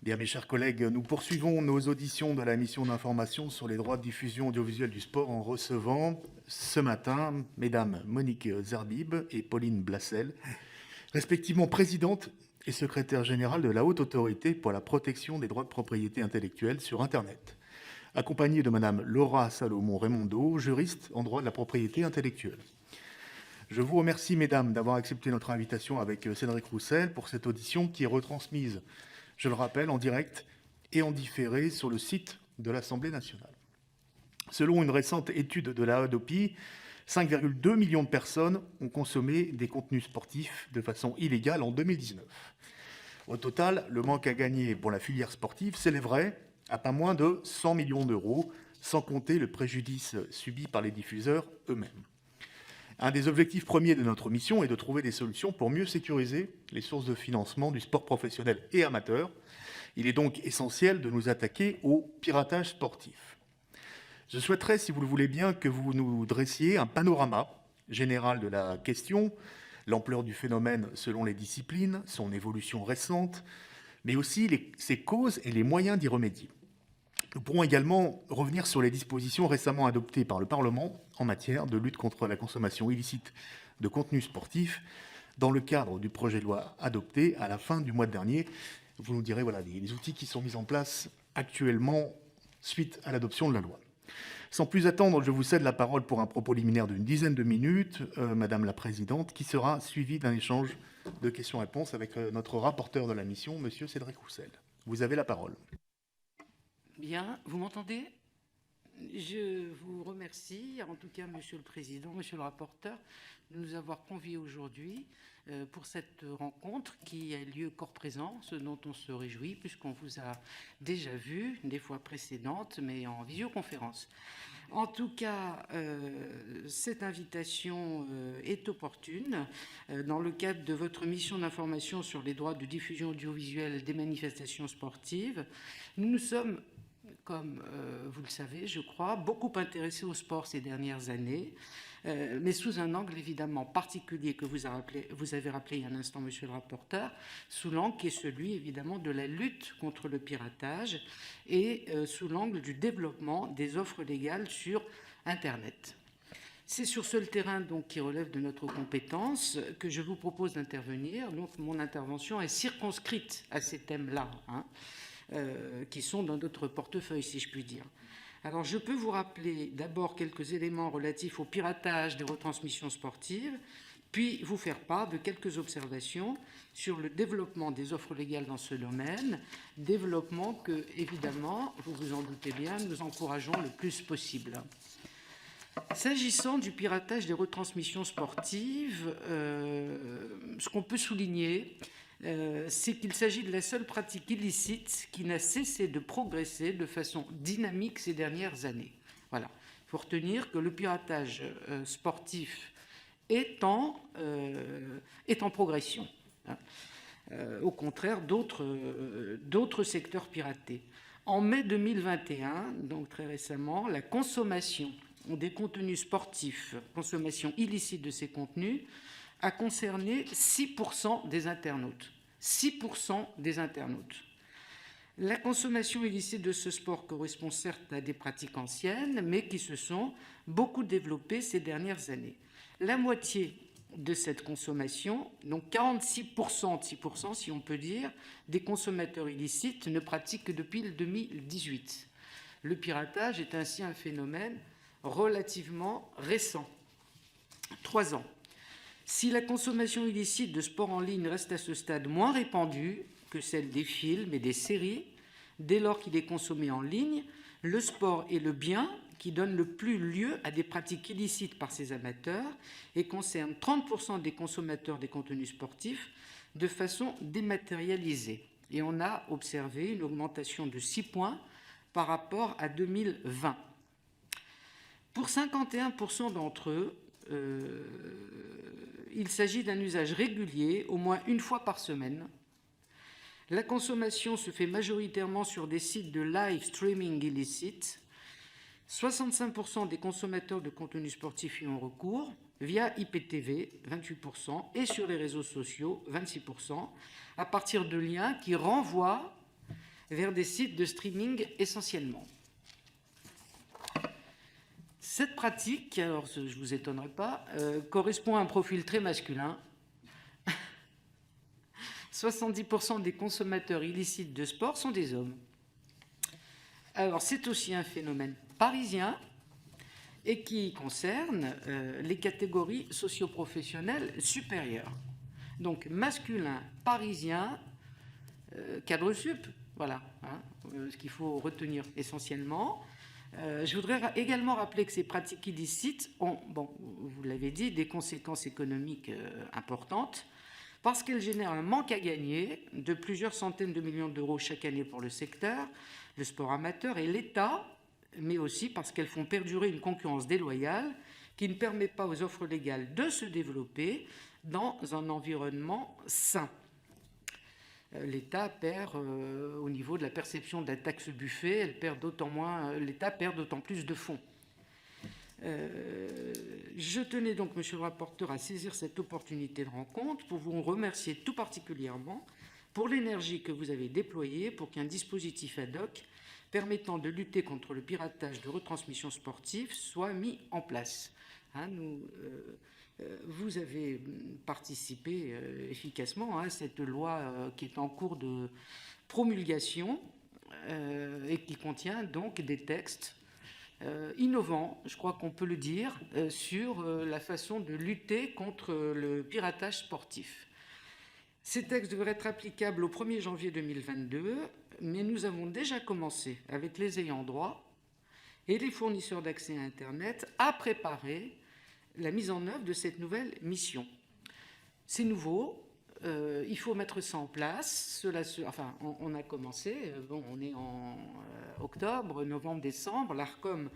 Bien, mes chers collègues, nous poursuivons nos auditions de la mission d'information sur les droits de diffusion audiovisuelle du sport en recevant ce matin Mesdames Monique Zerbib et Pauline Blassel, respectivement présidente et secrétaire générale de la Haute Autorité pour la protection des droits de propriété intellectuelle sur Internet, accompagnées de Madame Laura Salomon-Raimondo, juriste en droit de la propriété intellectuelle. Je vous remercie, Mesdames, d'avoir accepté notre invitation avec Cédric Roussel pour cette audition qui est retransmise, je le rappelle, en direct et en différé sur le site de l'Assemblée nationale. Selon une récente étude de la Hadopi, 5,2 millions de personnes ont consommé des contenus sportifs de façon illégale en 2019. Au total, le manque à gagner pour la filière sportive s'élèverait à pas moins de 100 millions d'euros, sans compter le préjudice subi par les diffuseurs eux-mêmes. Un des objectifs premiers de notre mission est de trouver des solutions pour mieux sécuriser les sources de financement du sport professionnel et amateur. Il est donc essentiel de nous attaquer au piratage sportif. Je souhaiterais, si vous le voulez bien, que vous nous dressiez un panorama général de la question, l'ampleur du phénomène selon les disciplines, son évolution récente, mais aussi ses causes et les moyens d'y remédier. Nous pourrons également revenir sur les dispositions récemment adoptées par le Parlement en matière de lutte contre la consommation illicite de contenus sportifs dans le cadre du projet de loi adopté à la fin du mois dernier. Vous nous direz les outils qui sont mis en place actuellement suite à l'adoption de la loi. Sans plus attendre, je vous cède la parole pour un propos liminaire d'une dizaine de minutes, Madame la Présidente, qui sera suivi d'un échange de questions-réponses avec notre rapporteur de la mission, Monsieur Cédric Roussel. Vous avez la parole. Bien, vous m'entendez? Je vous remercie, en tout cas, Monsieur le Président, Monsieur le rapporteur, de nous avoir conviés aujourd'hui pour cette rencontre qui a lieu corps présent, ce dont on se réjouit, puisqu'on vous a déjà vu des fois précédentes, mais en visioconférence. En tout cas, cette invitation est opportune dans le cadre de votre mission d'information sur les droits de diffusion audiovisuelle des manifestations sportives. Nous nous sommes, comme vous le savez, je crois, beaucoup intéressés au sport ces dernières années, mais sous un angle évidemment particulier que vous avez rappelé il y a un instant, monsieur le rapporteur, sous l'angle qui est celui évidemment de la lutte contre le piratage et sous l'angle du développement des offres légales sur Internet. C'est sur ce terrain donc, qui relève de notre compétence que je vous propose d'intervenir. Donc mon intervention est circonscrite à ces thèmes-là, qui sont dans notre portefeuille, si je puis dire. Alors, je peux vous rappeler d'abord quelques éléments relatifs au piratage des retransmissions sportives, puis vous faire part de quelques observations sur le développement des offres légales dans ce domaine, développement que, évidemment, vous vous en doutez bien, nous encourageons le plus possible. S'agissant du piratage des retransmissions sportives, ce qu'on peut souligner, c'est qu'il s'agit de la seule pratique illicite qui n'a cessé de progresser de façon dynamique ces dernières années. Voilà. Il faut retenir que le piratage sportif est en progression, au contraire d'autres secteurs piratés. En mai 2021, donc très récemment, la consommation des contenus sportifs, consommation illicite de ces contenus, a concerné 6% des internautes. 6% des internautes. La consommation illicite de ce sport correspond certes à des pratiques anciennes, mais qui se sont beaucoup développées ces dernières années. La moitié de cette consommation, donc 46%, 6% si on peut dire, des consommateurs illicites ne pratiquent que depuis le 2018. Le piratage est ainsi un phénomène relativement récent. 3 ans. Si la consommation illicite de sport en ligne reste à ce stade moins répandue que celle des films et des séries, dès lors qu'il est consommé en ligne, le sport est le bien qui donne le plus lieu à des pratiques illicites par ses amateurs et concerne 30% des consommateurs des contenus sportifs de façon dématérialisée. Et on a observé une augmentation de 6 points par rapport à 2020. Pour 51% d'entre eux, il s'agit d'un usage régulier, au moins une fois par semaine. La consommation se fait majoritairement sur des sites de live streaming illicites. 65% des consommateurs de contenus sportifs y ont recours, via IPTV, 28%, et sur les réseaux sociaux, 26%, à partir de liens qui renvoient vers des sites de streaming essentiellement. Cette pratique, alors je ne vous étonnerai pas, correspond à un profil très masculin. 70% des consommateurs illicites de sport sont des hommes. Alors c'est aussi un phénomène parisien et qui concerne les catégories socio-professionnelles supérieures. Donc masculin, parisien, cadre sup, voilà, ce qu'il faut retenir essentiellement. Je voudrais également rappeler que ces pratiques illicites ont, vous l'avez dit, des conséquences économiques importantes parce qu'elles génèrent un manque à gagner de plusieurs centaines de millions d'euros chaque année pour le secteur, le sport amateur et l'État, mais aussi parce qu'elles font perdurer une concurrence déloyale qui ne permet pas aux offres légales de se développer dans un environnement sain. L'État perd au niveau de la perception de la taxe buffet, l'État perd d'autant plus de fonds. Je tenais donc, monsieur le rapporteur, à saisir cette opportunité de rencontre pour vous remercier tout particulièrement pour l'énergie que vous avez déployée pour qu'un dispositif ad hoc permettant de lutter contre le piratage de retransmissions sportives soit mis en place. Vous avez participé efficacement à cette loi qui est en cours de promulgation et qui contient donc des textes innovants, je crois qu'on peut le dire, sur la façon de lutter contre le piratage sportif. Ces textes devraient être applicables au 1er janvier 2022, mais nous avons déjà commencé avec les ayants droit et les fournisseurs d'accès à Internet à préparer la mise en œuvre de cette nouvelle mission. C'est nouveau, il faut mettre ça en place. On a commencé, on est en octobre, novembre, décembre. L'ARCOM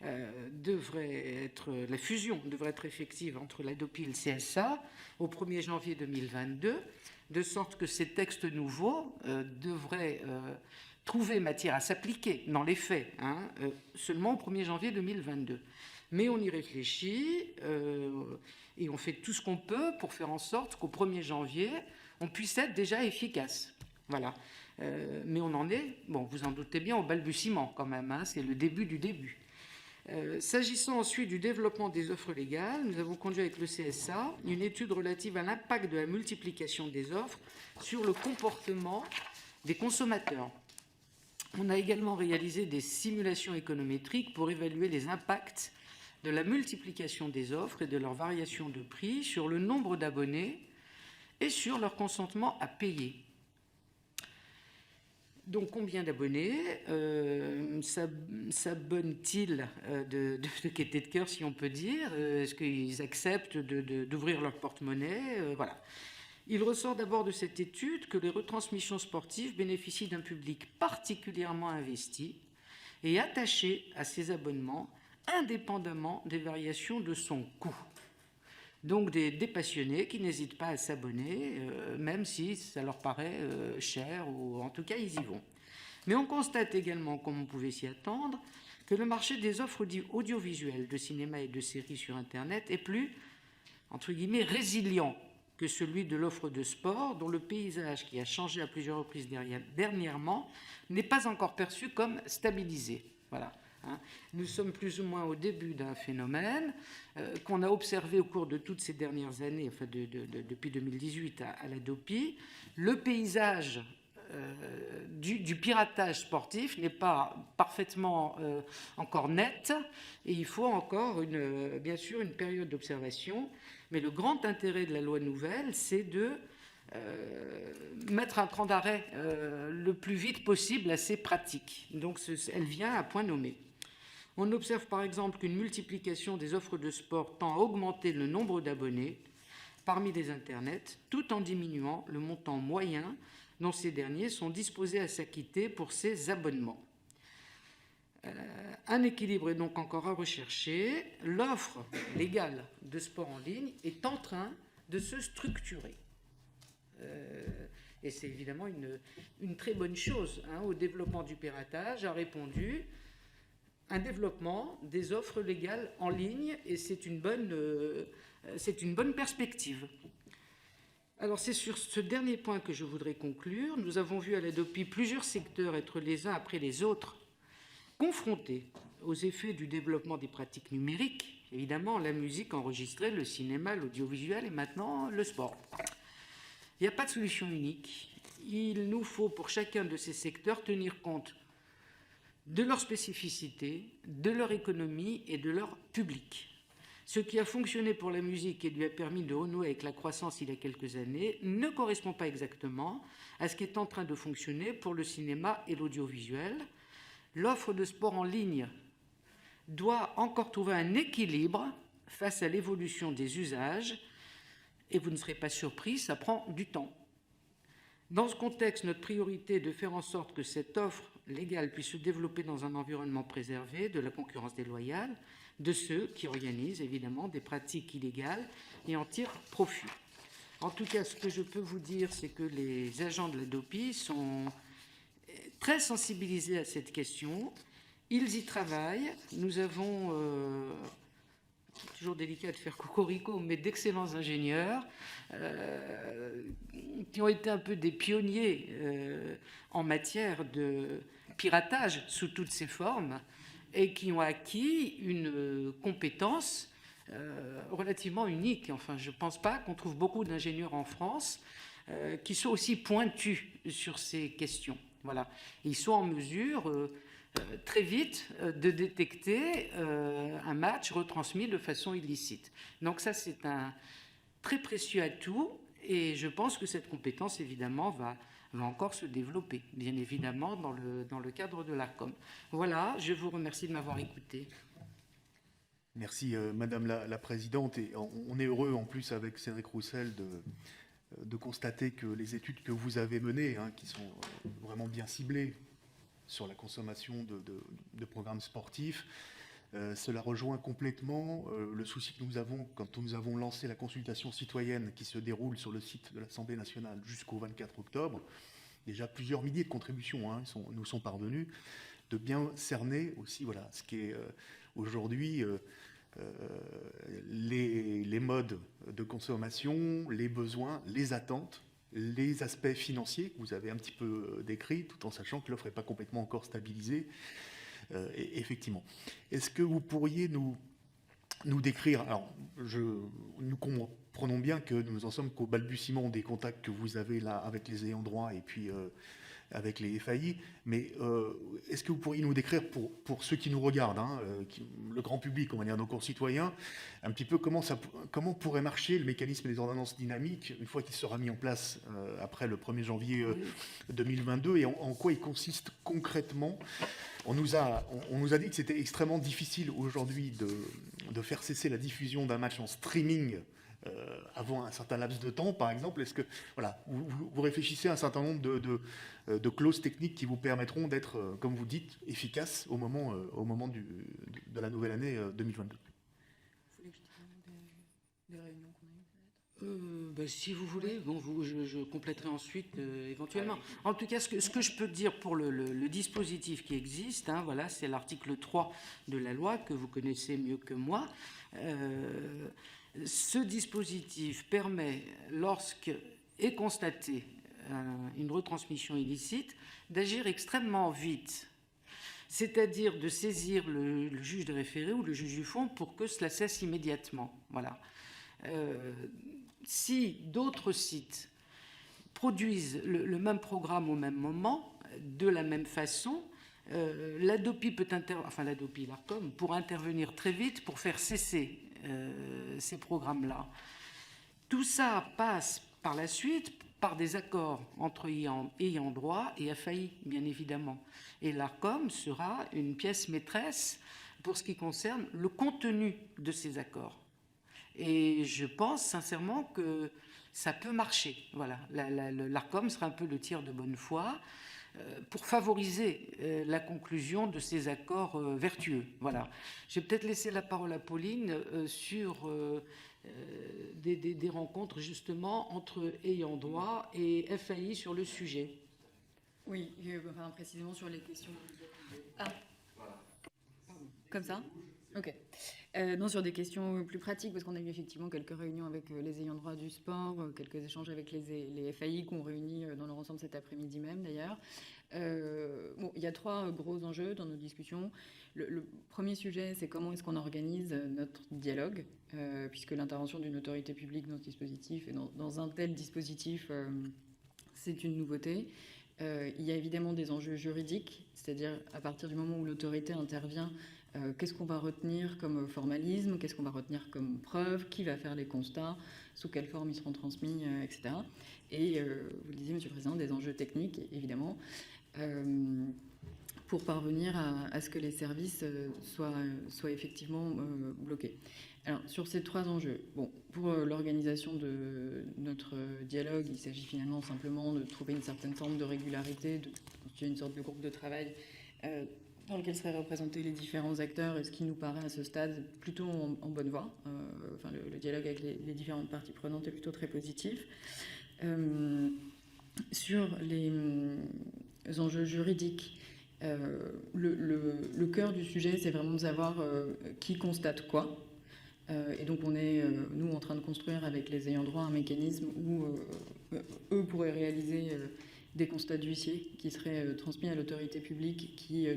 la fusion devrait être effective entre l'ADOPI et le CSA au 1er janvier 2022, de sorte que ces textes nouveaux devraient trouver matière à s'appliquer dans les faits, seulement au 1er janvier 2022. Mais on y réfléchit et on fait tout ce qu'on peut pour faire en sorte qu'au 1er janvier, on puisse être déjà efficace. Voilà. Mais on en est, vous en doutez bien, au balbutiement quand même, c'est le début du début. S'agissant ensuite du développement des offres légales, nous avons conduit avec le CSA une étude relative à l'impact de la multiplication des offres sur le comportement des consommateurs. On a également réalisé des simulations économétriques pour évaluer les impacts de la multiplication des offres et de leur variation de prix sur le nombre d'abonnés et sur leur consentement à payer. Donc, combien d'abonnés s'abonnent-ils de gaieté de cœur, si on peut dire? Est-ce qu'ils acceptent d'ouvrir leur porte-monnaie? Voilà. Il ressort d'abord de cette étude que les retransmissions sportives bénéficient d'un public particulièrement investi et attaché à ces abonnements, indépendamment des variations de son coût. Donc des passionnés qui n'hésitent pas à s'abonner, même si ça leur paraît cher, ou en tout cas ils y vont. Mais on constate également, comme on pouvait s'y attendre, que le marché des offres audiovisuelles de cinéma et de séries sur Internet est plus, entre guillemets, résilient que celui de l'offre de sport, dont le paysage, qui a changé à plusieurs reprises dernièrement, n'est pas encore perçu comme stabilisé. Voilà. Nous sommes plus ou moins au début d'un phénomène qu'on a observé au cours de toutes ces dernières années, depuis 2018 à l'ADOPI. Le paysage du piratage sportif n'est pas parfaitement encore net et il faut encore bien sûr une période d'observation. Mais le grand intérêt de la loi nouvelle, c'est de mettre un cran d'arrêt le plus vite possible à ces pratiques. Donc elle vient à point nommé. On observe par exemple qu'une multiplication des offres de sport tend à augmenter le nombre d'abonnés parmi les internets, tout en diminuant le montant moyen dont ces derniers sont disposés à s'acquitter pour ces abonnements. Un équilibre est donc encore à rechercher. L'offre légale de sport en ligne est en train de se structurer. Et c'est évidemment une très bonne chose. Au développement du piratage a répondu un développement des offres légales en ligne, et c'est une bonne perspective. Alors c'est sur ce dernier point que je voudrais conclure. Nous avons vu à l'ADOPI plusieurs secteurs être les uns après les autres confrontés aux effets du développement des pratiques numériques. Évidemment, la musique enregistrée, le cinéma, l'audiovisuel et maintenant le sport. Il n'y a pas de solution unique. Il nous faut pour chacun de ces secteurs tenir compte de leurs spécificités, de leur économie et de leur public. Ce qui a fonctionné pour la musique et lui a permis de renouer avec la croissance il y a quelques années ne correspond pas exactement à ce qui est en train de fonctionner pour le cinéma et l'audiovisuel. L'offre de sport en ligne doit encore trouver un équilibre face à l'évolution des usages et vous ne serez pas surpris, ça prend du temps. Dans ce contexte, notre priorité est de faire en sorte que cette offre légale puisse se développer dans un environnement préservé de la concurrence déloyale de ceux qui organisent évidemment des pratiques illégales et en tirent profit. En tout cas, ce que je peux vous dire, c'est que les agents de l'ADOPI sont très sensibilisés à cette question. Ils y travaillent. Nous avons, toujours délicat de faire cocorico, mais d'excellents ingénieurs qui ont été un peu des pionniers en matière de piratage sous toutes ses formes et qui ont acquis une compétence relativement unique. Enfin, je ne pense pas qu'on trouve beaucoup d'ingénieurs en France qui sont aussi pointus sur ces questions. Voilà. Ils sont en mesure très vite de détecter un match retransmis de façon illicite. Donc ça, c'est un très précieux atout et je pense que cette compétence, évidemment, va encore se développer, bien évidemment, dans le cadre de l'ARCOM. Voilà, je vous remercie de m'avoir écouté. Merci, Madame la Présidente. Et on est heureux, en plus, avec Cédric Roussel, de constater que les études que vous avez menées, qui sont vraiment bien ciblées sur la consommation de programmes sportifs, cela rejoint complètement le souci que nous avons quand nous avons lancé la consultation citoyenne qui se déroule sur le site de l'Assemblée nationale jusqu'au 24 octobre. Déjà plusieurs milliers de contributions nous sont parvenues, de bien cerner aussi ce qui est aujourd'hui les modes de consommation, les besoins, les attentes, les aspects financiers que vous avez un petit peu décrits, tout en sachant que l'offre n'est pas complètement encore stabilisée. Effectivement. Est-ce que vous pourriez nous décrire, alors nous comprenons bien que nous en sommes qu'au balbutiement des contacts que vous avez là avec les ayants droit et puis avec les FAI, mais est-ce que vous pourriez nous décrire pour ceux qui nous regardent, le grand public, on va dire nos concitoyens, un petit peu comment pourrait marcher le mécanisme des ordonnances dynamiques une fois qu'il sera mis en place après le 1er janvier 2022 et en quoi il consiste concrètement? On nous a dit que c'était extrêmement difficile aujourd'hui de faire cesser la diffusion d'un match en streaming avant un certain laps de temps, par exemple. Est-ce que vous réfléchissez à un certain nombre de clauses techniques qui vous permettront d'être, comme vous dites, efficaces au moment de la nouvelle année 2022? Vous voulez que je te parle des réunions qu'on a eues peut-être? Si vous voulez, je compléterai ensuite éventuellement. En tout cas, ce que je peux dire pour le dispositif qui existe, c'est l'article 3 de la loi que vous connaissez mieux que moi. Ce dispositif permet, lorsqu'est constatée une retransmission illicite, d'agir extrêmement vite, c'est-à-dire de saisir le juge de référé ou le juge du fond pour que cela cesse immédiatement. Voilà. Si d'autres sites produisent le même programme au même moment, de la même façon, l'ADOPI l'ARCOM pourra intervenir très vite pour faire cesser ces programmes-là. Tout ça passe par la suite par des accords entre ayants droit et FAI, bien évidemment. Et l'ARCOM sera une pièce maîtresse pour ce qui concerne le contenu de ces accords. Et je pense sincèrement que ça peut marcher. Voilà, l'ARCOM sera un peu le tiers de bonne foi pour favoriser la conclusion de ces accords vertueux. Voilà. Je vais peut-être laisser la parole à Pauline sur des rencontres justement entre ayants droit et FAI sur le sujet. Oui, précisément sur les questions. Ah, comme ça ? Ok. Non, sur des questions plus pratiques, parce qu'on a eu effectivement quelques réunions avec les ayants droit du sport, quelques échanges avec les FAI qu'on réunit dans leur ensemble cet après-midi même d'ailleurs. Bon, il y a 3 gros enjeux dans nos discussions. Le premier sujet, c'est comment est-ce qu'on organise notre dialogue, puisque l'intervention d'une autorité publique dans ce dispositif et dans un tel dispositif, c'est une nouveauté. Il y a évidemment des enjeux juridiques, c'est-à-dire à partir du moment où l'autorité intervient, qu'est-ce qu'on va retenir comme formalisme, qu'est-ce qu'on va retenir comme preuve, qui va faire les constats, sous quelle forme ils seront transmis, etc. Et vous le disiez, Monsieur le Président, des enjeux techniques, évidemment, pour parvenir à ce que les services soient effectivement bloqués. Alors, sur ces 3 enjeux, bon, pour l'organisation de notre dialogue, il s'agit finalement simplement de trouver une certaine forme de régularité, de constituer une sorte de groupe de travail dans lequel seraient représentés les différents acteurs, et ce qui nous paraît à ce stade plutôt en bonne voie. Enfin, le dialogue avec les différentes parties prenantes est plutôt très positif. Sur les enjeux juridiques, le cœur du sujet, c'est vraiment de savoir qui constate quoi. Et donc on est, nous, en train de construire avec les ayants droit un mécanisme où eux pourraient réaliser des constats d'huissier qui seraient transmis à l'autorité publique, qui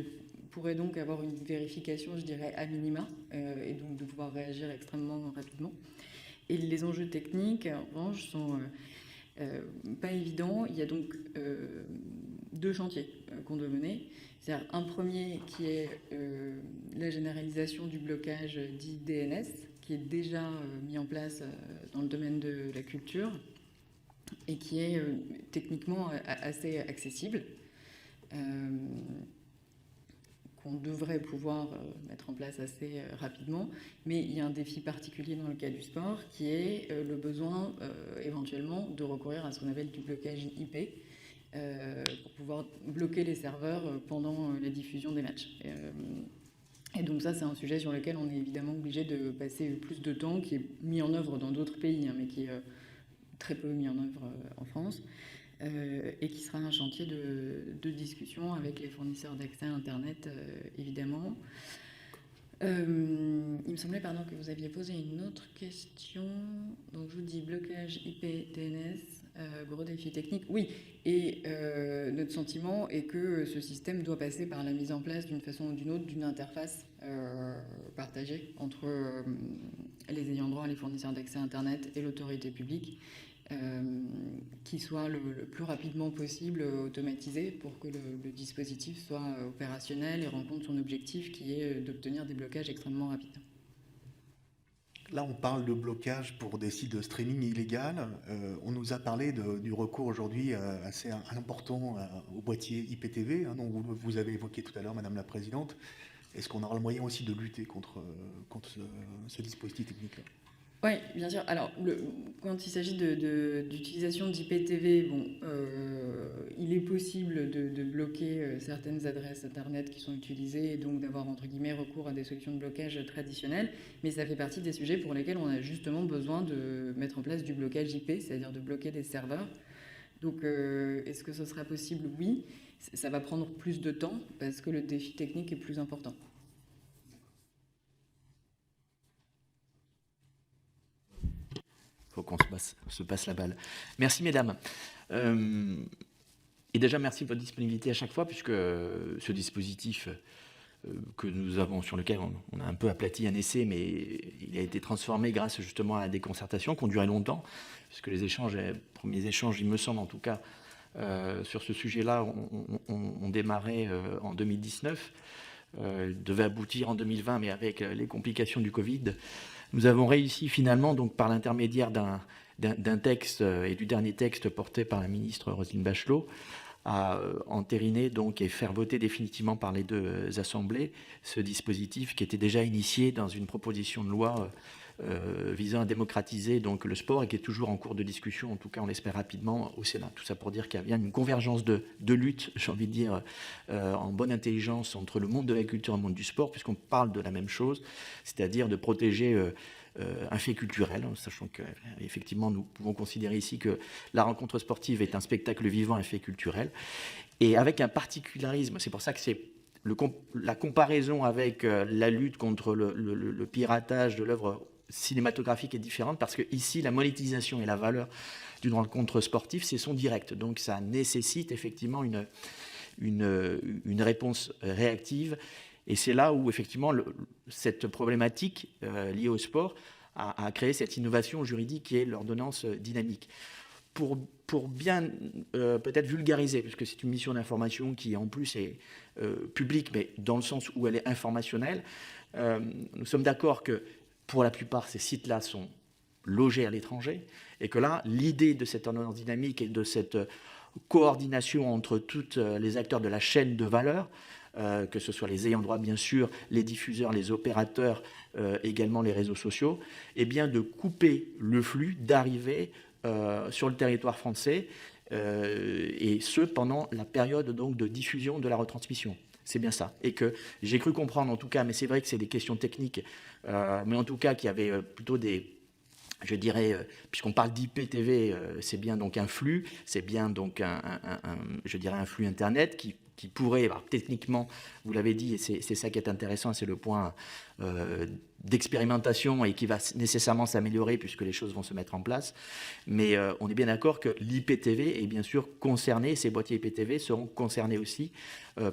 pourrait donc avoir une vérification, je dirais, à minima, et donc de pouvoir réagir extrêmement rapidement. Et les enjeux techniques, en revanche, sont pas évidents. Il y a donc 2 chantiers qu'on doit mener. C'est-à-dire un premier qui est la généralisation du blocage dit DNS, qui est déjà mis en place dans le domaine de la culture et qui est techniquement assez accessible, qu'on devrait pouvoir mettre en place assez rapidement. Mais il y a un défi particulier dans le cas du sport qui est le besoin éventuellement de recourir à ce qu'on appelle du blocage IP, pour pouvoir bloquer les serveurs pendant la diffusion des matchs. Et donc ça, c'est un sujet sur lequel on est évidemment obligé de passer plus de temps, qui est mis en œuvre dans d'autres pays, mais qui est très peu mis en œuvre en France, et qui sera un chantier de discussion avec les fournisseurs d'accès à Internet, évidemment. Il me semblait, pardon, que vous aviez posé une autre question. Donc je vous dis blocage IP, DNS, gros défi technique. Oui, et notre sentiment est que ce système doit passer par la mise en place d'une façon ou d'une autre d'une interface partagée entre les ayants droit, les fournisseurs d'accès à Internet et l'autorité publique, qui soit le plus rapidement possible automatisé pour que le dispositif soit opérationnel et rencontre son objectif qui est d'obtenir des blocages extrêmement rapides. Là, on parle de blocage pour des sites de streaming illégal. On nous a parlé du recours aujourd'hui assez important au boîtier IPTV, hein, dont vous avez évoqué tout à l'heure, Madame la Présidente. Est-ce qu'on aura le moyen aussi de lutter contre ce dispositif technique-là ? Oui, bien sûr. Alors, quand il s'agit d'utilisation d'IPTV, bon, il est possible de bloquer certaines adresses Internet qui sont utilisées et donc d'avoir, entre guillemets, recours à des solutions de blocage traditionnelles. Mais ça fait partie des sujets pour lesquels on a justement besoin de mettre en place du blocage IP, c'est-à-dire de bloquer des serveurs. Donc, est-ce que ce sera possible ? Oui. Ça va prendre plus de temps parce que le défi technique est plus important. Faut qu'on se passe la balle. Merci, mesdames. Et déjà, merci de votre disponibilité à chaque fois, puisque ce dispositif que nous avons, sur lequel on a un peu aplati un essai, mais il a été transformé grâce justement à des concertations qui ont duré longtemps, puisque les premiers échanges, il me semble en tout cas, sur ce sujet-là, ont démarré en 2019. Devait aboutir en 2020, mais avec les complications du Covid, nous avons réussi finalement, donc par l'intermédiaire d'un texte et du dernier texte porté par la ministre Roselyne Bachelot, à entériner donc et faire voter définitivement par les 2 assemblées ce dispositif qui était déjà initié dans une proposition de loi visant à démocratiser donc le sport et qui est toujours en cours de discussion, en tout cas on l'espère rapidement au Sénat. Tout ça pour dire qu'il y a bien une convergence de lutte, j'ai envie de dire, en bonne intelligence entre le monde de la culture et le monde du sport, puisqu'on parle de la même chose, c'est-à-dire de protéger un fait culturel, sachant qu'effectivement nous pouvons considérer ici que la rencontre sportive est un spectacle vivant, un fait culturel, et avec un particularisme. C'est pour ça que c'est la comparaison avec la lutte contre le piratage de l'œuvre cinématographique est différente parce que ici, la monétisation et la valeur d'une rencontre sportive, c'est son direct. Donc ça nécessite effectivement une réponse réactive. Et c'est là où effectivement cette problématique liée au sport a créé cette innovation juridique qui est l'ordonnance dynamique. Pour bien peut-être vulgariser, puisque c'est une mission d'information qui en plus est publique, mais dans le sens où elle est informationnelle, nous sommes d'accord que pour la plupart, ces sites-là sont logés à l'étranger, et que là, l'idée de cette ordonnance dynamique et de cette coordination entre tous les acteurs de la chaîne de valeur, que ce soit les ayants droit bien sûr, les diffuseurs, les opérateurs, également les réseaux sociaux, et bien de couper le flux d'arrivée sur le territoire français, et ce pendant la période donc de diffusion de la retransmission. C'est bien ça. Et que j'ai cru comprendre en tout cas, mais c'est vrai que c'est des questions techniques, mais en tout cas qu'il y avait plutôt des, je dirais, puisqu'on parle d'IPTV, c'est bien donc un flux, c'est bien donc je dirais un flux Internet qui pourrait, alors, techniquement, vous l'avez dit, et c'est ça qui est intéressant, c'est le point d'expérimentation et qui va nécessairement s'améliorer puisque les choses vont se mettre en place. Mais on est bien d'accord que l'IPTV est bien sûr concerné, ces boîtiers IPTV seront concernés aussi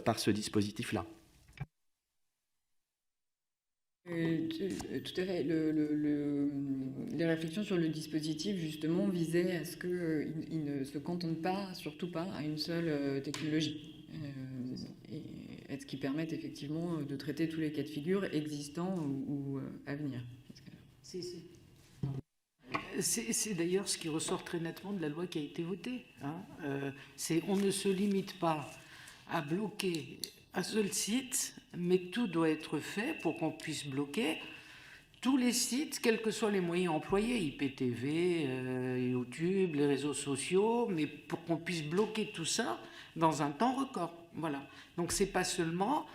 par ce dispositif-là. Tout à fait. Les réflexions sur le dispositif, justement, visaient à ce qu'il ne se cantonne pas, surtout pas, à une seule technologie. Et ce qui permette effectivement de traiter tous les cas de figure existants ou à venir. C'est d'ailleurs ce qui ressort très nettement de la loi qui a été votée. On ne se limite pas à bloquer un seul site, mais tout doit être fait pour qu'on puisse bloquer tous les sites, quels que soient les moyens employés, IPTV, YouTube, les réseaux sociaux, mais pour qu'on puisse bloquer tout ça dans un temps record. Voilà. Donc c'est pas seulement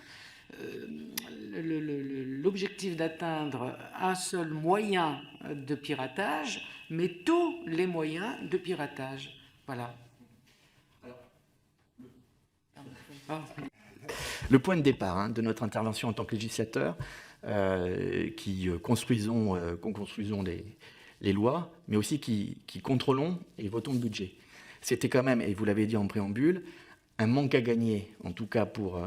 l'objectif d'atteindre un seul moyen de piratage, mais tous les moyens de piratage. Voilà. Le point de départ de notre intervention en tant que législateur, qui construisons les lois, mais aussi qui contrôlons et votons le budget. C'était quand même, et vous l'avez dit en préambule, un manque à gagner, en tout cas pour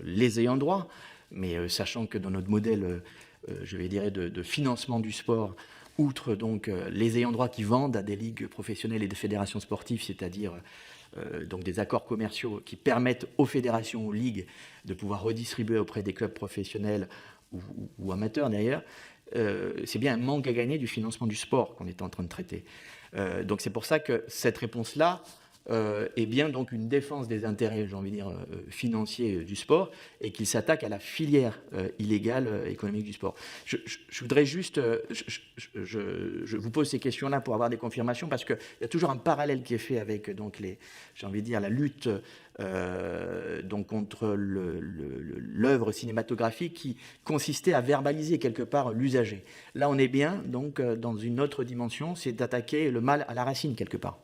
les ayants droit, mais sachant que dans notre modèle, je vais dire, de financement du sport, outre donc les ayants droit qui vendent à des ligues professionnelles et des fédérations sportives, c'est-à-dire donc des accords commerciaux qui permettent aux fédérations, aux ligues, de pouvoir redistribuer auprès des clubs professionnels ou amateurs d'ailleurs, c'est bien un manque à gagner du financement du sport qu'on est en train de traiter. Donc c'est pour ça que cette réponse-là est bien donc une défense des intérêts, j'ai envie de dire, financiers du sport, et qu'il s'attaque à la filière illégale économique du sport. Je voudrais juste, je vous pose ces questions-là pour avoir des confirmations, parce qu'il y a toujours un parallèle qui est fait avec donc j'ai envie de dire, la lutte donc contre l'œuvre cinématographique qui consistait à verbaliser quelque part l'usager. Là, on est bien donc dans une autre dimension, c'est d'attaquer le mal à la racine quelque part.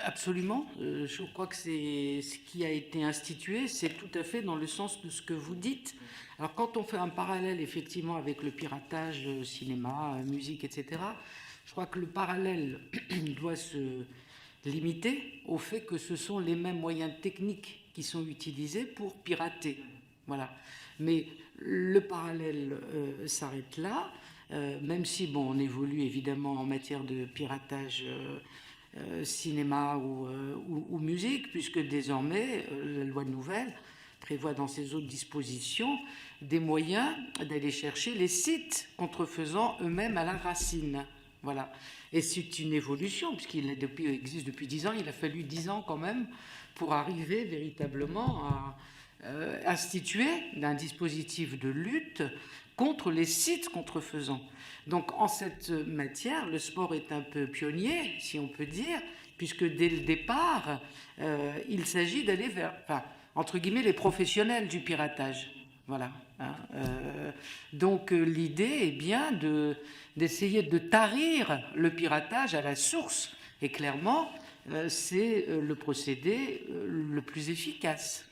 Absolument. Je crois que c'est ce qui a été institué, c'est tout à fait dans le sens de ce que vous dites. Alors, quand on fait un parallèle, effectivement, avec le piratage, cinéma, musique, etc., je crois que le parallèle doit se limiter au fait que ce sont les mêmes moyens techniques qui sont utilisés pour pirater. Voilà. Mais le parallèle s'arrête là, même si, bon, on évolue évidemment en matière de piratage cinéma ou musique, puisque désormais, la loi nouvelle prévoit dans ses autres dispositions des moyens d'aller chercher les sites contrefaisant eux-mêmes à la racine. Voilà. Et c'est une évolution, puisqu'il existe depuis 10 ans, il a fallu 10 ans quand même pour arriver véritablement à instituer un dispositif de lutte contre les sites contrefaisants. Donc, en cette matière, le sport est un peu pionnier, si on peut dire, puisque dès le départ, il s'agit d'aller vers, enfin, entre guillemets, les professionnels du piratage. Voilà. Donc, l'idée est bien d'essayer de tarir le piratage à la source. Et clairement, c'est le procédé le plus efficace.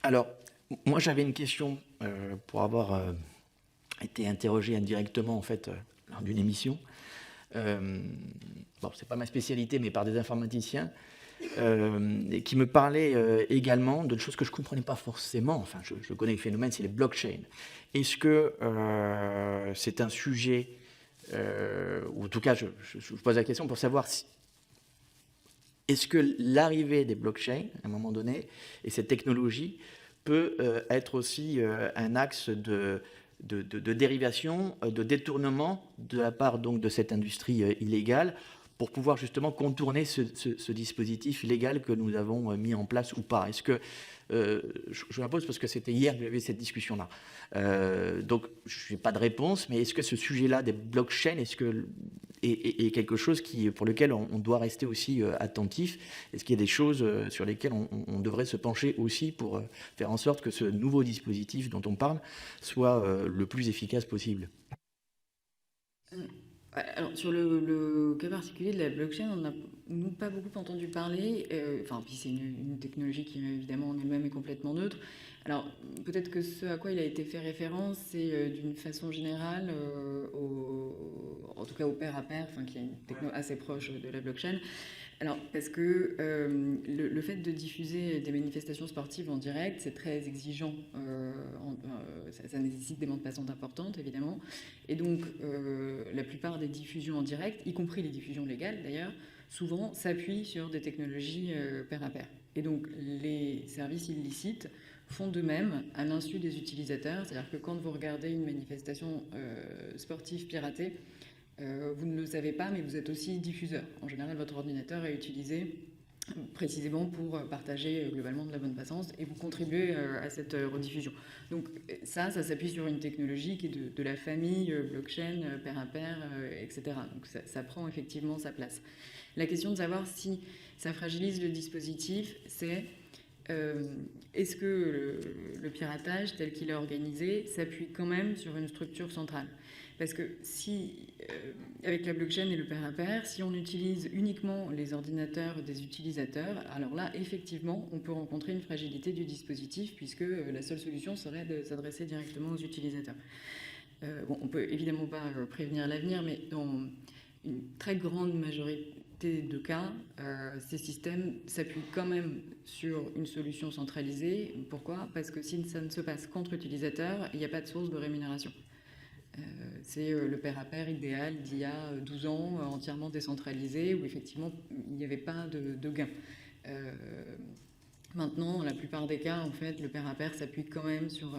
Alors, moi, j'avais une question pour avoir été interrogé indirectement, en fait, lors d'une émission. Bon, c'est pas ma spécialité, mais par des informaticiens, et qui me parlaient également de choses que je ne comprenais pas forcément. Enfin, je connais le phénomène, c'est les blockchains. Est-ce que c'est un sujet, ou en tout cas, je pose la question pour savoir si, est-ce que l'arrivée des blockchains, à un moment donné, et cette technologie, peut être aussi un axe de dérivation, de détournement de la part donc, de cette industrie illégale pour pouvoir justement contourner ce dispositif légal que nous avons mis en place ou pas. Est-ce que, je la pose parce que c'était hier que j'avais cette discussion-là. Donc, je n'ai pas de réponse, mais est-ce que ce sujet-là des blockchains est quelque chose pour lequel on doit rester aussi attentif? Est-ce qu'il y a des choses sur lesquelles on devrait se pencher aussi pour faire en sorte que ce nouveau dispositif dont on parle soit le plus efficace possible? Alors, sur le cas particulier de la blockchain, on n'a nous pas beaucoup entendu parler. Puis c'est une technologie qui évidemment en elle-même est complètement neutre. Alors, peut-être que ce à quoi il a été fait référence, c'est d'une façon générale, en tout cas au pair à pair, qui est une techno assez proche de la blockchain. Alors, parce que le fait de diffuser des manifestations sportives en direct, c'est très exigeant. Ça nécessite des bandes passantes importantes, évidemment. Et donc, la plupart des diffusions en direct, y compris les diffusions légales d'ailleurs, souvent s'appuient sur des technologies pair à pair. Et donc, les services illicites font de même à l'insu des utilisateurs. C'est-à-dire que quand vous regardez une manifestation sportive piratée, vous ne le savez pas, mais vous êtes aussi diffuseur. En général, votre ordinateur est utilisé précisément pour partager globalement de la bande passante et vous contribuez à cette rediffusion. Donc ça s'appuie sur une technologie qui est de la famille blockchain, pair à pair, etc. Donc ça prend effectivement sa place. La question de savoir si ça fragilise le dispositif, c'est est-ce que le piratage tel qu'il est organisé s'appuie quand même sur une structure centrale? Parce que si, avec la blockchain et le pair à pair, si on utilise uniquement les ordinateurs des utilisateurs, alors là, effectivement, on peut rencontrer une fragilité du dispositif puisque la seule solution serait de s'adresser directement aux utilisateurs. On peut évidemment pas prévenir l'avenir, mais dans une très grande majorité de cas, ces systèmes s'appuient quand même sur une solution centralisée. Pourquoi? Parce que si ça ne se passe qu'entre utilisateurs, il n'y a pas de source de rémunération. C'est le pair à pair idéal d'il y a 12 ans, entièrement décentralisé, où effectivement il n'y avait pas de gain. Maintenant, dans la plupart des cas, en fait, le pair à pair s'appuie quand même sur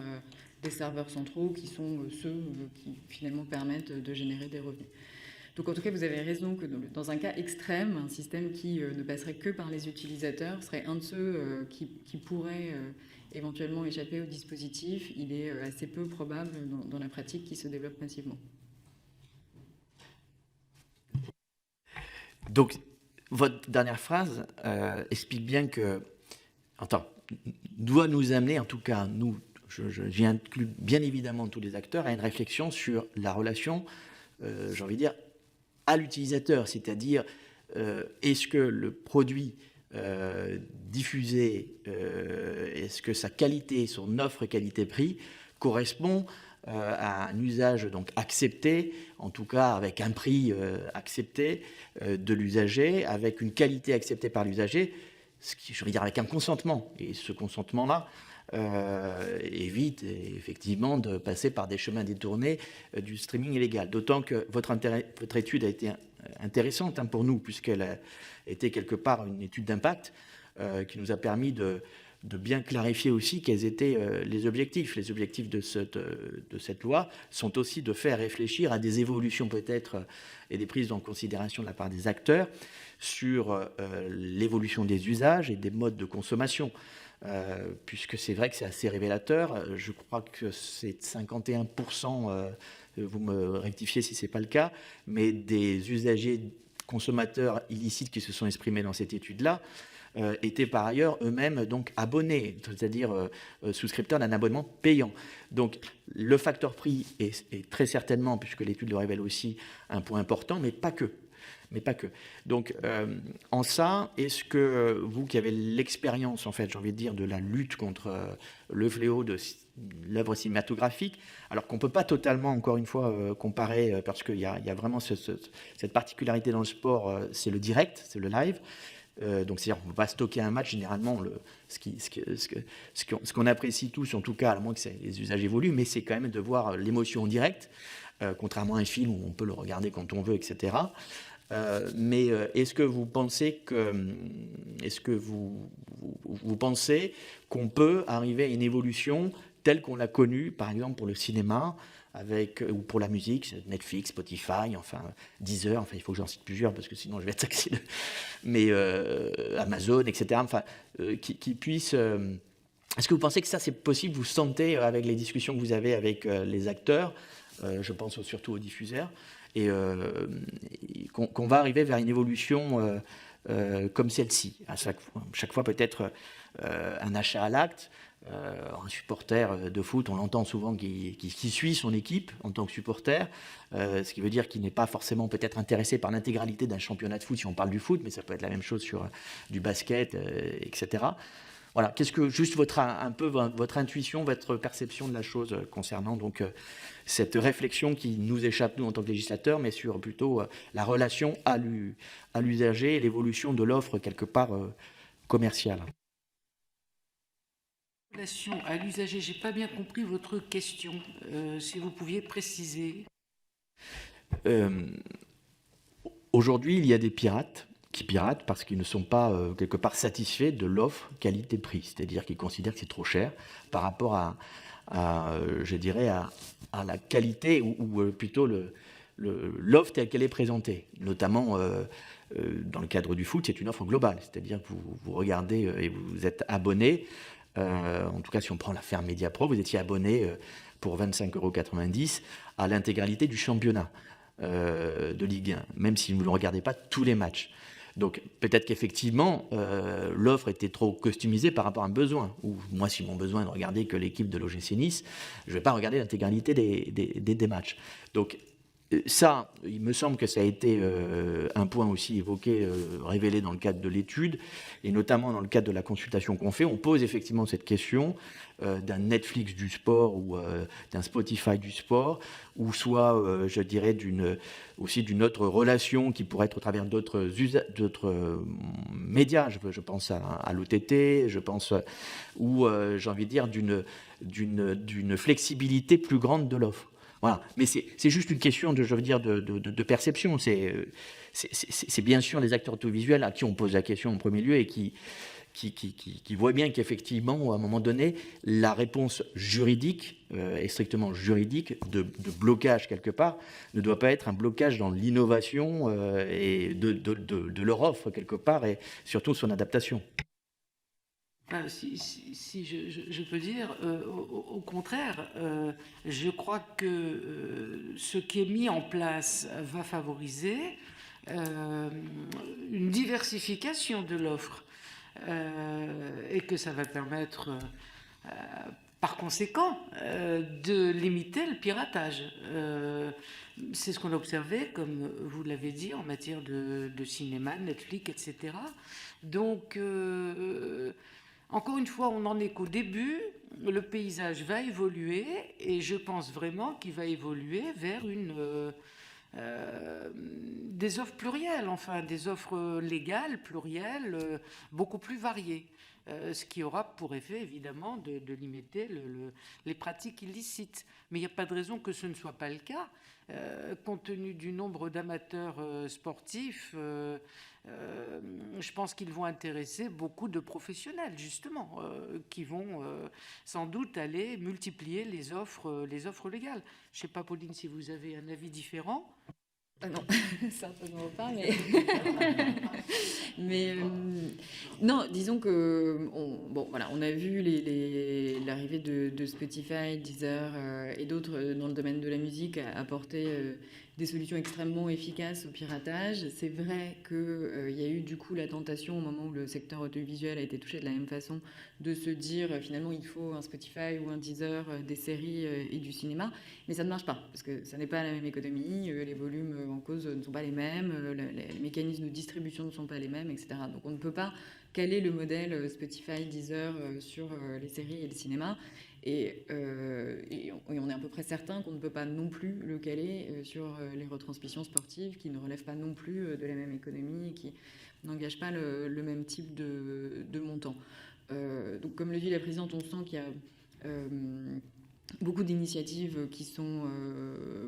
des serveurs centraux qui sont ceux qui finalement permettent de générer des revenus. Donc en tout cas, vous avez raison que dans un cas extrême, un système qui ne passerait que par les utilisateurs serait un de ceux qui pourrait éventuellement échapper au dispositif. Il est assez peu probable dans la pratique qu'il se développe massivement. Donc, votre dernière phrase explique bien que, doit nous amener, en tout cas, j'y inclus bien évidemment tous les acteurs, à une réflexion sur la relation, j'ai envie de dire, à l'utilisateur, c'est-à-dire est-ce que le produit diffusé, est-ce que sa qualité, son offre qualité-prix correspond à un usage donc accepté, en tout cas avec un prix accepté de l'usager, avec une qualité acceptée par l'usager, je veux dire avec un consentement. Et ce consentement-là évite effectivement de passer par des chemins détournés du streaming illégal. D'autant que votre étude a été intéressante pour nous, puisqu'elle a été quelque part une étude d'impact qui nous a permis de bien clarifier aussi quels étaient les objectifs. Les objectifs de cette loi sont aussi de faire réfléchir à des évolutions peut-être et des prises en considération de la part des acteurs sur l'évolution des usages et des modes de consommation. Puisque c'est vrai que c'est assez révélateur. Je crois que c'est 51%, vous me rectifiez si ce n'est pas le cas, mais des usagers consommateurs illicites qui se sont exprimés dans cette étude-là étaient par ailleurs eux-mêmes donc abonnés, c'est-à-dire souscripteurs d'un abonnement payant. Donc le facteur prix est très certainement, puisque l'étude le révèle aussi, un point important, mais pas que. mais pas que. Donc, en ça, est-ce que vous qui avez l'expérience, en fait, j'ai envie de dire, de la lutte contre le fléau de l'œuvre cinématographique, alors qu'on ne peut pas totalement, encore une fois, comparer, parce qu'il y a vraiment cette particularité dans le sport, c'est le direct, c'est le live. Donc, c'est-à-dire qu'on ne peut pas stocker un match, généralement, ce qu'on apprécie tous, en tout cas, à moins que les usages évoluent, mais c'est quand même de voir l'émotion en direct, contrairement à un film où on peut le regarder quand on veut, etc. Mais est-ce que vous pensez pensez qu'on peut arriver à une évolution telle qu'on l'a connue, par exemple pour le cinéma, ou pour la musique, Netflix, Spotify, enfin Deezer, enfin il faut que j'en cite plusieurs parce que sinon je vais être taxé, mais Amazon, etc. Enfin, qui puissent. Est-ce que vous pensez que ça c'est possible? Vous sentez avec les discussions que vous avez avec les acteurs, je pense surtout aux diffuseurs, et qu'on va arriver vers une évolution comme celle-ci, à chaque fois peut-être un achat à l'acte. Un supporter de foot, on l'entend souvent qui suit son équipe en tant que supporter, ce qui veut dire qu'il n'est pas forcément peut-être intéressé par l'intégralité d'un championnat de foot si on parle du foot, mais ça peut être la même chose sur du basket, etc. Voilà, qu'est-ce que juste votre intuition, votre perception de la chose concernant donc cette réflexion qui nous échappe nous en tant que législateurs, mais sur plutôt la relation à l'usager et l'évolution de l'offre quelque part commerciale. Relation à l'usager, j'ai pas bien compris votre question. Si vous pouviez préciser. Aujourd'hui, il y a des pirates qui piratent parce qu'ils ne sont pas quelque part satisfaits de l'offre qualité-prix, c'est-à-dire qu'ils considèrent que c'est trop cher par rapport à je dirais, à la qualité ou plutôt l'offre telle qu'elle est présentée, notamment dans le cadre du foot, c'est une offre globale, c'est-à-dire que vous regardez et vous êtes abonné. En tout cas, si on prend l'affaire Mediapro, vous étiez abonné pour 25,90 € à l'intégralité du championnat de Ligue 1, même si vous ne regardez pas tous les matchs. Donc peut-être qu'effectivement, l'offre était trop customisée par rapport à un besoin. Ou moi, si mon besoin est de regarder que l'équipe de l'OGC Nice, je ne vais pas regarder l'intégralité des matchs. Donc ça, il me semble que ça a été un point aussi évoqué, révélé dans le cadre de l'étude, et notamment dans le cadre de la consultation qu'on fait. On pose effectivement cette question d'un Netflix du sport ou d'un Spotify du sport, ou soit, je dirais, aussi d'une autre relation qui pourrait être au travers d'autres médias. Je pense à l'OTT, je pense, ou j'ai envie de dire, d'une flexibilité plus grande de l'offre. Voilà. Mais c'est juste une question de perception. C'est bien sûr les acteurs audiovisuels à qui on pose la question en premier lieu et qui voient bien qu'effectivement, à un moment donné, la réponse juridique, et strictement juridique, de blocage quelque part, ne doit pas être un blocage dans l'innovation et de leur offre quelque part, et surtout son adaptation. Si je peux dire, au contraire, je crois que ce qui est mis en place va favoriser une diversification de l'offre et que ça va permettre, par conséquent, de limiter le piratage. C'est ce qu'on a observé, comme vous l'avez dit, en matière de cinéma, Netflix, etc. Donc, encore une fois, on n'en est qu'au début. Le paysage va évoluer et je pense vraiment qu'il va évoluer vers des offres plurielles, enfin des offres légales, plurielles, beaucoup plus variées. Ce qui aura pour effet, évidemment, de limiter les pratiques illicites. Mais il n'y a pas de raison que ce ne soit pas le cas. Compte tenu du nombre d'amateurs sportifs, je pense qu'ils vont intéresser beaucoup de professionnels, justement, qui vont sans doute aller multiplier les offres légales. Je ne sais pas, Pauline, si vous avez un avis différent. Non, certainement pas, mais non, disons que on a vu l'arrivée de Spotify, Deezer et d'autres dans le domaine de la musique apporter des solutions extrêmement efficaces au piratage. C'est vrai qu'il y a eu du coup la tentation, au moment où le secteur audiovisuel a été touché de la même façon, de se dire finalement il faut un Spotify ou un Deezer, des séries et du cinéma. Mais ça ne marche pas, parce que ça n'est pas la même économie, les volumes en cause ne sont pas les mêmes, les mécanismes de distribution ne sont pas les mêmes, etc. Donc on ne peut pas caler le modèle Spotify, Deezer sur les séries et le cinéma. Et on est à peu près certain qu'on ne peut pas non plus le caler sur les retransmissions sportives qui ne relèvent pas non plus de la même économie et qui n'engagent pas le même type de montant. Donc, comme le dit la présidente, on sent qu'il y a beaucoup d'initiatives qui sont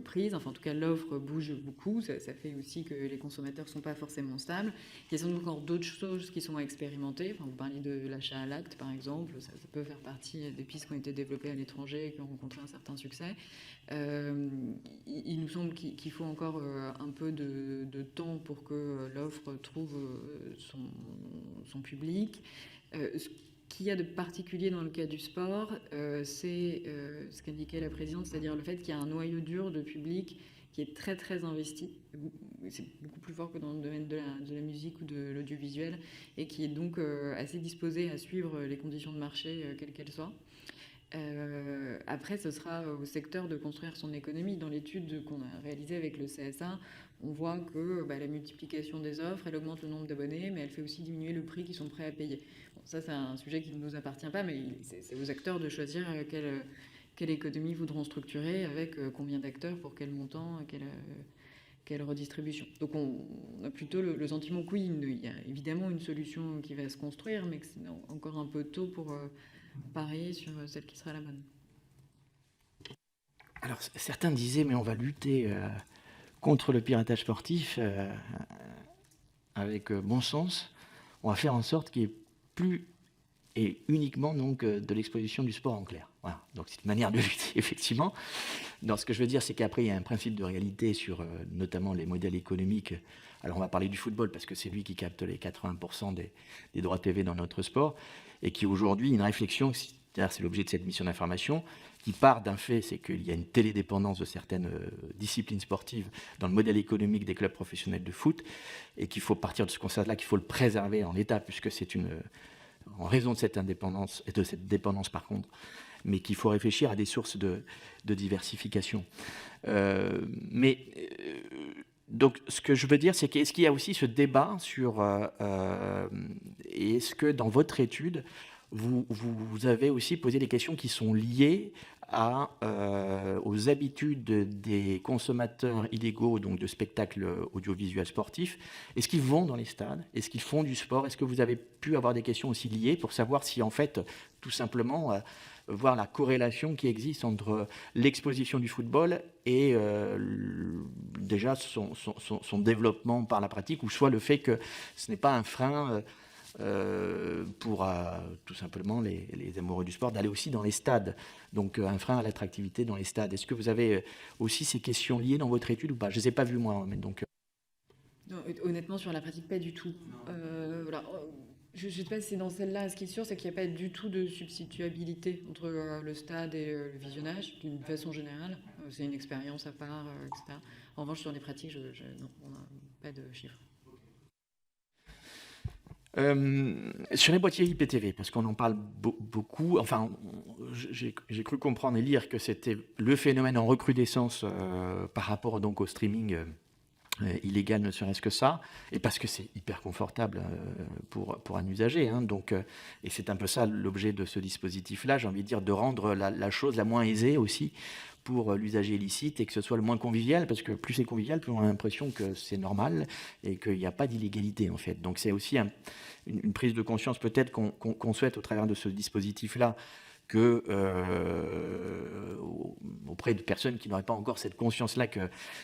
prises. Enfin, en tout cas, l'offre bouge beaucoup. Ça fait aussi que les consommateurs ne sont pas forcément stables. Il y a sans doute encore d'autres choses qui sont à expérimenter. Enfin, vous parliez de l'achat à l'acte, par exemple. Ça peut faire partie des pistes qui ont été développées à l'étranger et qui ont rencontré un certain succès. Il nous semble qu'il faut encore un peu de temps pour que l'offre trouve son public. Ce qu'il y a de particulier dans le cas du sport, c'est ce qu'indiquait la présidente, c'est-à-dire le fait qu'il y a un noyau dur de public qui est très très investi. C'est beaucoup plus fort que dans le domaine de la musique ou de l'audiovisuel, et qui est donc assez disposé à suivre les conditions de marché, quelles qu'elles soient. Après, ce sera au secteur de construire son économie. Dans l'étude qu'on a réalisée avec le CSA, on voit que la multiplication des offres, elle augmente le nombre d'abonnés, mais elle fait aussi diminuer le prix qu'ils sont prêts à payer. Bon, ça, c'est un sujet qui ne nous appartient pas, mais c'est aux acteurs de choisir quelle économie voudront structurer, avec combien d'acteurs, pour quel montant, quelle redistribution. Donc on a plutôt le sentiment que oui, il y a évidemment une solution qui va se construire, mais que c'est encore un peu tôt pour parier sur celle qui sera la bonne. Alors, certains disaient, mais on va lutter contre le piratage sportif avec bon sens. On va faire en sorte qu'il n'y ait plus et uniquement donc, de l'exposition du sport en clair. Voilà. Donc, c'est une manière de lutter, effectivement. Donc, ce que je veux dire, c'est qu'après, il y a un principe de réalité sur notamment les modèles économiques. Alors, on va parler du football parce que c'est lui qui capte les 80% des droits TV dans notre sport et qui, aujourd'hui, une réflexion, c'est l'objet de cette mission d'information, qui part d'un fait, c'est qu'il y a une télédépendance de certaines disciplines sportives dans le modèle économique des clubs professionnels de foot, et qu'il faut partir de ce constat-là, qu'il faut le préserver en l'état, puisque c'est en raison de cette indépendance, et de cette dépendance par contre, mais qu'il faut réfléchir à des sources de diversification. Donc, ce que je veux dire, c'est qu'est-ce qu'il y a aussi ce débat sur... et est-ce que dans votre étude, vous avez aussi posé des questions qui sont liées aux habitudes des consommateurs illégaux, donc de spectacles audiovisuels sportifs. Est-ce qu'ils vont dans les stades? Est-ce qu'ils font du sport? Est-ce que vous avez pu avoir des questions aussi liées pour savoir si, en fait, tout simplement, voir la corrélation qui existe entre l'exposition du football et déjà son développement par la pratique, ou soit le fait que ce n'est pas un frein pour tout simplement les amoureux du sport d'aller aussi dans les stades. Donc un frein à l'attractivité dans les stades. Est-ce que vous avez aussi ces questions liées dans votre étude ou pas? Je ne les ai pas vues moi. Mais donc, non, honnêtement, sur la pratique, pas du tout. Voilà. Je ne sais pas si c'est dans celle-là. Ce qui est sûr, c'est qu'il n'y a pas du tout de substituabilité entre le stade et le visionnage, d'une façon générale. C'est une expérience à part, etc. En revanche, sur les pratiques, non, on n'a pas de chiffres. Sur les boîtiers IPTV, parce qu'on en parle beaucoup, enfin, j'ai cru comprendre et lire que c'était le phénomène en recrudescence par rapport donc au streaming illégal, ne serait-ce que ça, et parce que c'est hyper confortable pour un usager. Hein, donc, et c'est un peu ça l'objet de ce dispositif-là, j'ai envie de dire, de rendre la chose la moins aisée aussi pour l'usager illicite, et que ce soit le moins convivial, parce que plus c'est convivial, plus on a l'impression que c'est normal et qu'il n'y a pas d'illégalité en fait. Donc c'est aussi une prise de conscience peut-être qu'on souhaite au travers de ce dispositif-là, que auprès de personnes qui n'auraient pas encore cette conscience-là que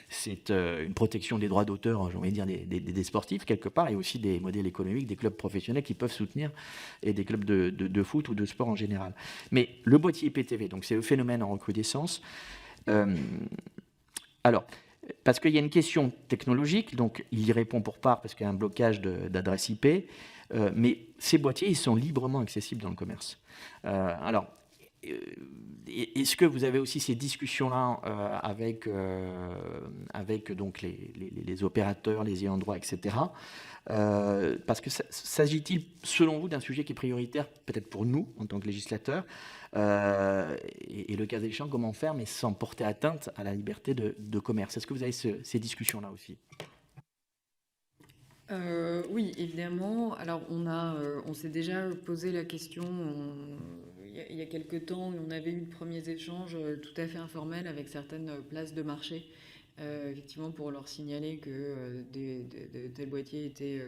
c'est une protection des droits d'auteur, j'ai envie de dire des sportifs quelque part, et aussi des modèles économiques, des clubs professionnels qui peuvent soutenir, et des clubs de foot ou de sport en général. Mais le boîtier IPTV, donc c'est le phénomène en recrudescence. Alors, parce qu'il y a une question technologique, donc il y répond pour part parce qu'il y a un blocage d'adresse IP, mais ces boîtiers, ils sont librement accessibles dans le commerce. Alors, est-ce que vous avez aussi ces discussions-là avec donc les opérateurs, les ayants droit, etc. Parce que s'agit-il, selon vous, d'un sujet qui est prioritaire, peut-être pour nous, en tant que législateurs, et le cas échéant, comment faire, mais sans porter atteinte à la liberté de commerce? Est-ce que vous avez ces discussions-là aussi? Oui, évidemment. Alors, on s'est déjà posé la question il y a quelques temps, on avait eu de premiers échanges tout à fait informels avec certaines places de marché, effectivement, pour leur signaler que tels boîtiers étaient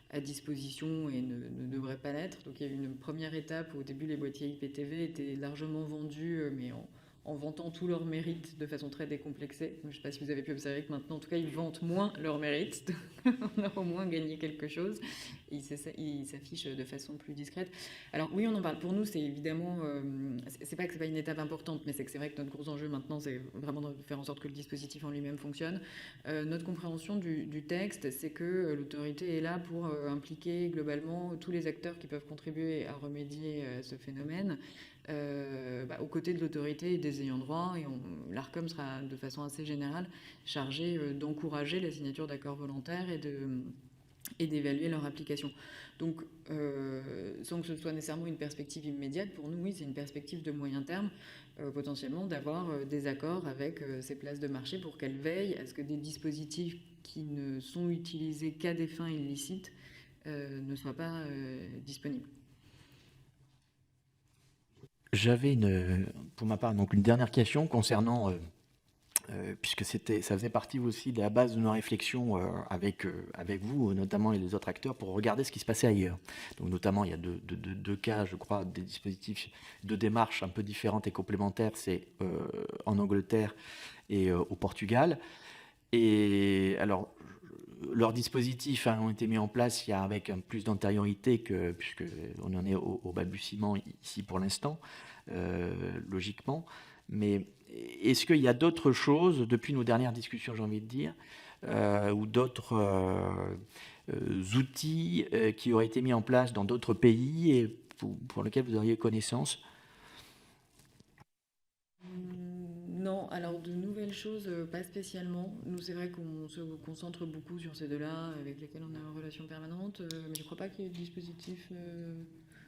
à disposition et ne devraient pas l'être. Donc, il y a eu une première étape. Au début, les boîtiers IPTV étaient largement vendus, mais en vantant tous leurs mérites de façon très décomplexée. Je ne sais pas si vous avez pu observer que maintenant, en tout cas, ils vantent moins leurs mérites. On a au moins gagné quelque chose. Ils s'affichent de façon plus discrète. Alors oui, on en parle. Pour nous, c'est évidemment... c'est pas que c'est pas une étape importante, mais c'est que c'est vrai que notre gros enjeu maintenant, c'est vraiment de faire en sorte que le dispositif en lui-même fonctionne. Notre compréhension du texte, c'est que l'autorité est là pour impliquer globalement tous les acteurs qui peuvent contribuer à remédier à ce phénomène. Aux côtés de l'autorité et des ayants droit, et l'ARCOM sera de façon assez générale chargé d'encourager la signature d'accords volontaires et d'évaluer leur application. Donc, sans que ce soit nécessairement une perspective immédiate, pour nous, oui, c'est une perspective de moyen terme, potentiellement d'avoir des accords avec ces places de marché pour qu'elles veillent à ce que des dispositifs qui ne sont utilisés qu'à des fins illicites ne soient pas disponibles. J'avais pour ma part, donc une dernière question concernant, puisque ça faisait partie aussi de la base de nos réflexions avec vous, notamment les autres acteurs, pour regarder ce qui se passait ailleurs. Donc notamment, il y a deux cas, je crois, des dispositifs de démarches un peu différentes et complémentaires, c'est en Angleterre et au Portugal. Et alors, leurs dispositifs ont été mis en place avec un plus d'antériorité puisqu'on en est au balbutiement ici pour l'instant, logiquement. Mais est-ce qu'il y a d'autres choses, depuis nos dernières discussions, j'ai envie de dire, ou d'autres outils qui auraient été mis en place dans d'autres pays et pour lesquels vous auriez connaissance? Non, alors de nouvelles choses, pas spécialement. Nous, c'est vrai qu'on se concentre beaucoup sur ces deux-là, avec lesquels on est en relation permanente, mais je ne crois pas qu'il y ait de dispositifs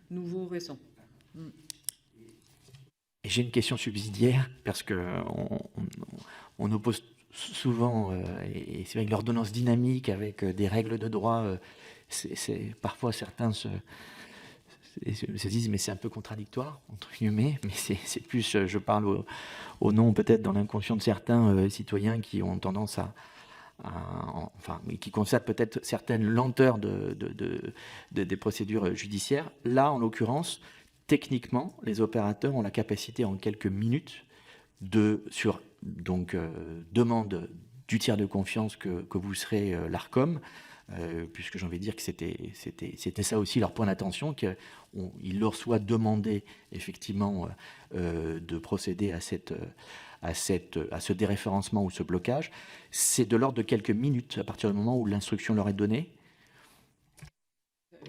nouveaux, récents. Et j'ai une question subsidiaire, parce qu'on oppose souvent, et c'est vrai que l'ordonnance dynamique avec des règles de droit, parfois certains se disent mais c'est un peu contradictoire, entre guillemets, mais c'est plus, je parle au nom peut-être dans l'inconscient de certains citoyens qui ont tendance qui constatent peut-être certaines lenteurs des procédures judiciaires. Là, en l'occurrence, techniquement, les opérateurs ont la capacité en quelques minutes sur demande du tiers de confiance que vous serez l'ARCOM, puisque j'ai envie de dire que c'était ça aussi leur point d'attention, qu'il leur soit demandé effectivement de procéder à ce déréférencement ou ce blocage. C'est de l'ordre de quelques minutes à partir du moment où l'instruction leur est donnée.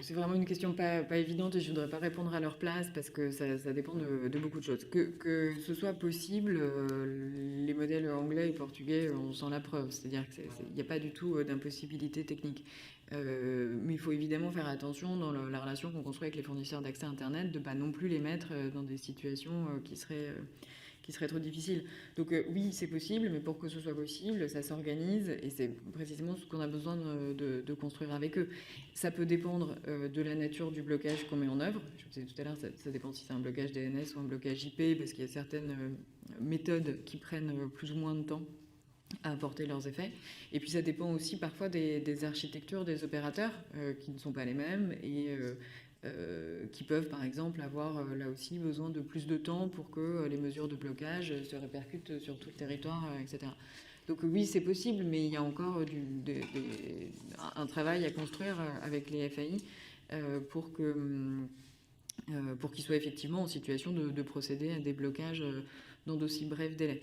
C'est vraiment une question pas évidente et je ne voudrais pas répondre à leur place parce que ça dépend de beaucoup de choses. Que ce soit possible, les modèles anglais et portugais en sont la preuve. C'est-à-dire qu'il n'y a pas du tout d'impossibilité technique. Mais il faut évidemment faire attention dans la relation qu'on construit avec les fournisseurs d'accès Internet de ne pas non plus les mettre dans des situations qui seraient trop difficiles. Donc oui, c'est possible, mais pour que ce soit possible, ça s'organise et c'est précisément ce qu'on a besoin de construire avec eux. Ça peut dépendre de la nature du blocage qu'on met en œuvre. Je vous disais tout à l'heure, ça dépend si c'est un blocage DNS ou un blocage IP, parce qu'il y a certaines méthodes qui prennent plus ou moins de temps à apporter leurs effets. Et puis ça dépend aussi parfois des architectures des opérateurs qui ne sont pas les mêmes et qui peuvent par exemple avoir là aussi besoin de plus de temps pour que les mesures de blocage se répercutent sur tout le territoire, etc. Donc oui, c'est possible, mais il y a encore un travail à construire avec les FAI pour pour qu'ils soient effectivement en situation de procéder à des blocages dans d'aussi brefs délais.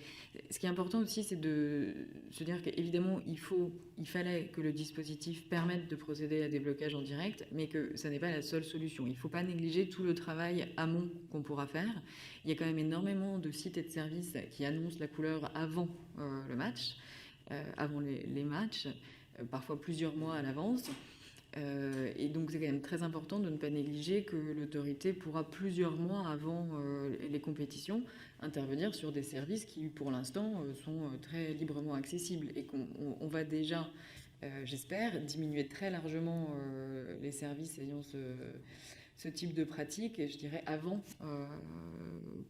Ce qui est important aussi, c'est de se dire qu'évidemment, il fallait que le dispositif permette de procéder à des blocages en direct, mais que ça n'est pas la seule solution. Il ne faut pas négliger tout le travail amont qu'on pourra faire. Il y a quand même énormément de sites et de services qui annoncent la couleur avant le match, avant les matchs, parfois plusieurs mois à l'avance. Et donc c'est quand même très important de ne pas négliger que l'autorité pourra plusieurs mois avant les compétitions intervenir sur des services qui pour l'instant sont très librement accessibles et qu'on va déjà, j'espère, diminuer très largement les services ayant ce type de pratique, et je dirais avant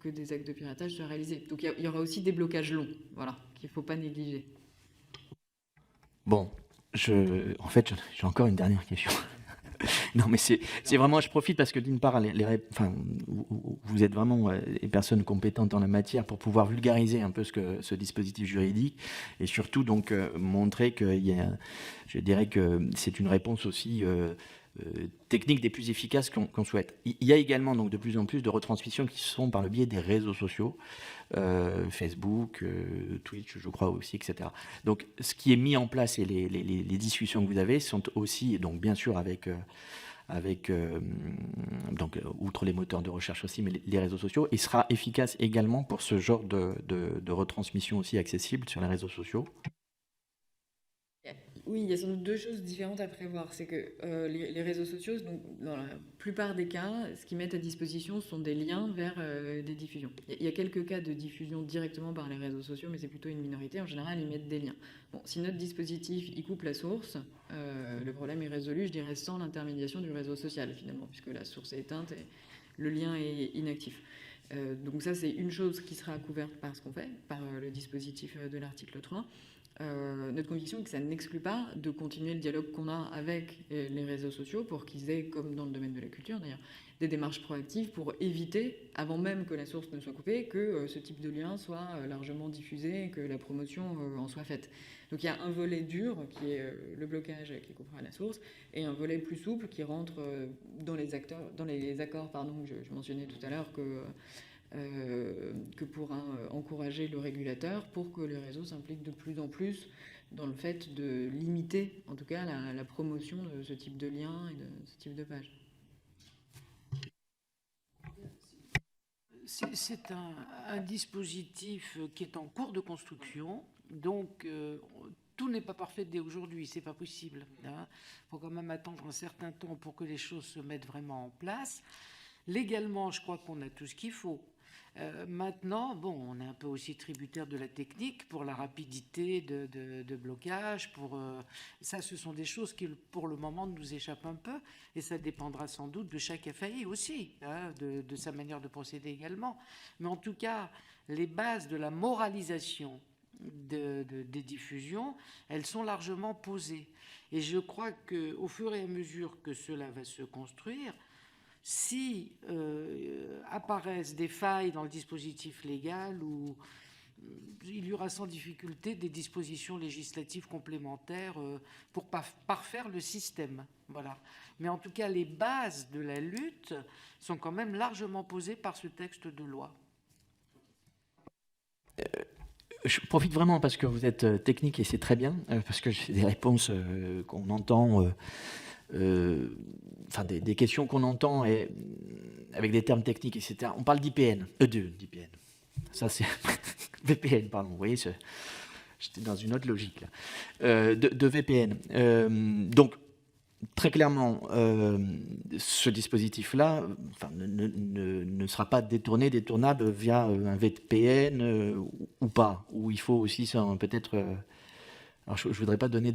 que des actes de piratage soient réalisés. Donc il y aura aussi des blocages longs, voilà, qu'il ne faut pas négliger. Bon, en fait, j'ai encore une dernière question. Non, mais c'est vraiment, je profite parce que d'une part, vous êtes vraiment des personnes compétentes en la matière pour pouvoir vulgariser un peu ce dispositif juridique et surtout donc montrer je dirais que c'est une réponse aussi technique des plus efficaces qu'on souhaite. Il y a également donc de plus en plus de retransmissions qui se font par le biais des réseaux sociaux, Facebook, Twitch, je crois aussi, etc. Donc, ce qui est mis en place et les discussions que vous avez sont aussi, donc bien sûr donc outre les moteurs de recherche aussi, mais les réseaux sociaux, et sera efficace également pour ce genre de retransmission aussi accessible sur les réseaux sociaux. Oui, il y a sans doute deux choses différentes à prévoir. C'est que les réseaux sociaux, donc, dans la plupart des cas, ce qu'ils mettent à disposition sont des liens vers des diffusions. Il y a quelques cas de diffusion directement par les réseaux sociaux, mais c'est plutôt une minorité. En général, ils mettent des liens. Bon, si notre dispositif y coupe la source, le problème est résolu, je dirais, sans l'intermédiation du réseau social, finalement, puisque la source est éteinte et le lien est inactif. Donc ça, c'est une chose qui sera couverte par ce qu'on fait, par le dispositif de l'article 3. Notre conviction est que ça n'exclut pas de continuer le dialogue qu'on a avec les réseaux sociaux pour qu'ils aient, comme dans le domaine de la culture d'ailleurs, des démarches proactives pour éviter, avant même que la source ne soit coupée, que ce type de lien soit largement diffusé et que la promotion en soit faite. Donc il y a un volet dur qui est le blocage qui coupera la source et un volet plus souple qui rentre dans les accords que je mentionnais tout à l'heure que pourra encourager le régulateur pour que les réseaux s'impliquent de plus en plus dans le fait de limiter, en tout cas, la promotion de ce type de lien et de ce type de page. C'est un dispositif qui est en cours de construction, donc tout n'est pas parfait dès aujourd'hui, c'est pas possible. Il faut quand même attendre un certain temps pour que les choses se mettent vraiment en place. Légalement, je crois qu'on a tout ce qu'il faut. Maintenant, on est un peu aussi tributaire de la technique pour la rapidité de blocage. Ça, ce sont des choses qui, pour le moment, nous échappent un peu, et ça dépendra sans doute de chaque FAI aussi, de sa manière de procéder également. Mais en tout cas, les bases de la moralisation des diffusions, elles sont largement posées. Et je crois qu'au fur et à mesure que cela va se construire, si apparaissent des failles dans le dispositif légal, où il y aura sans difficulté des dispositions législatives complémentaires pour parfaire le système. Voilà. Mais en tout cas, les bases de la lutte sont quand même largement posées par ce texte de loi. Je profite vraiment parce que vous êtes technique et c'est très bien, parce que j'ai des réponses qu'on entend... des questions qu'on entend avec des termes techniques, etc. On parle d'IPN, d'IPN. Ça, c'est VPN, pardon. Vous voyez, j'étais dans une autre logique, là. De VPN. Donc, très clairement, ce dispositif-là ne sera pas détournable via un VPN ou pas. Ou il faut aussi, peut-être... alors, je ne voudrais pas donner